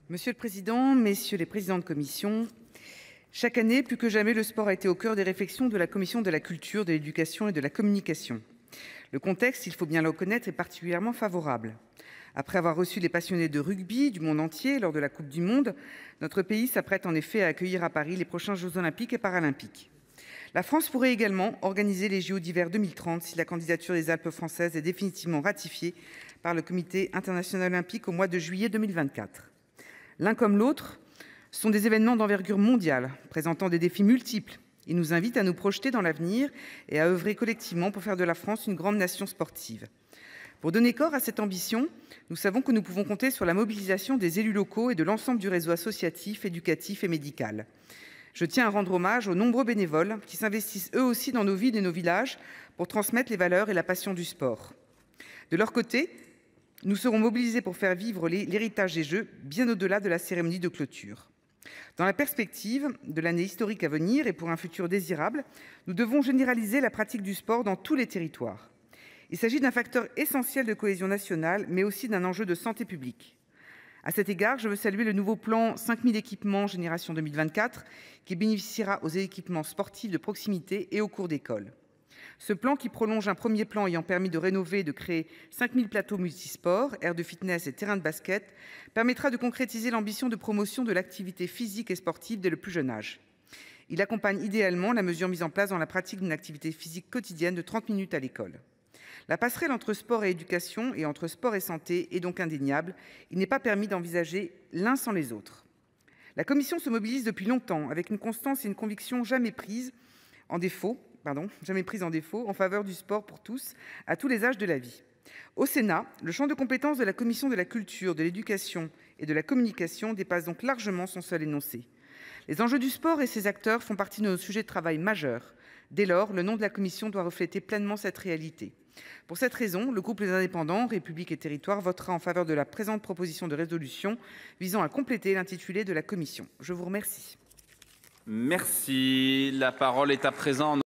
Monsieur le président, messieurs les présidents de commission, chaque année, plus que jamais, le sport a été au cœur des réflexions de la commission de la culture, de l'éducation et de la communication. Le contexte, il faut bien le reconnaître, est particulièrement favorable. Après avoir reçu les passionnés de rugby du monde entier lors de la Coupe du Monde, notre pays s'apprête en effet à accueillir à Paris les prochains Jeux olympiques et paralympiques. La France pourrait également organiser les JO d'hiver 2030 si la candidature des Alpes françaises est définitivement ratifiée par le Comité international olympique au mois de juillet 2024. L'un comme l'autre sont des événements d'envergure mondiale, présentant des défis multiples. Ils nous invitent à nous projeter dans l'avenir et à œuvrer collectivement pour faire de la France une grande nation sportive. Pour donner corps à cette ambition, nous savons que nous pouvons compter sur la mobilisation des élus locaux et de l'ensemble du réseau associatif, éducatif et médical. Je tiens à rendre hommage aux nombreux bénévoles qui s'investissent eux aussi dans nos villes et nos villages pour transmettre les valeurs et la passion du sport. De leur côté, nous serons mobilisés pour faire vivre l'héritage des Jeux bien au-delà de la cérémonie de clôture. Dans la perspective de l'année historique à venir et pour un futur désirable, nous devons généraliser la pratique du sport dans tous les territoires. Il s'agit d'un facteur essentiel de cohésion nationale, mais aussi d'un enjeu de santé publique. À cet égard, je veux saluer le nouveau plan 5000 équipements Génération 2024 qui bénéficiera aux équipements sportifs de proximité et aux cours d'école. Ce plan, qui prolonge un premier plan ayant permis de rénover et de créer 5000 plateaux multisports, aires de fitness et terrains de basket, permettra de concrétiser l'ambition de promotion de l'activité physique et sportive dès le plus jeune âge. Il accompagne idéalement la mesure mise en place dans la pratique d'une activité physique quotidienne de 30 minutes à l'école. La passerelle entre sport et éducation et entre sport et santé est donc indéniable. Il n'est pas permis d'envisager l'un sans les autres. La Commission se mobilise depuis longtemps avec une constance et une conviction jamais prises en défaut en faveur du sport pour tous, à tous les âges de la vie. Au Sénat, le champ de compétences de la Commission de la culture, de l'éducation et de la communication dépasse donc largement son seul énoncé. Les enjeux du sport et ses acteurs font partie de nos sujets de travail majeurs. Dès lors, le nom de la Commission doit refléter pleinement cette réalité. Pour cette raison, le groupe Les Indépendants, République et Territoires votera en faveur de la présente proposition de résolution visant à compléter l'intitulé de la Commission. Je vous remercie. Merci. La parole est à présent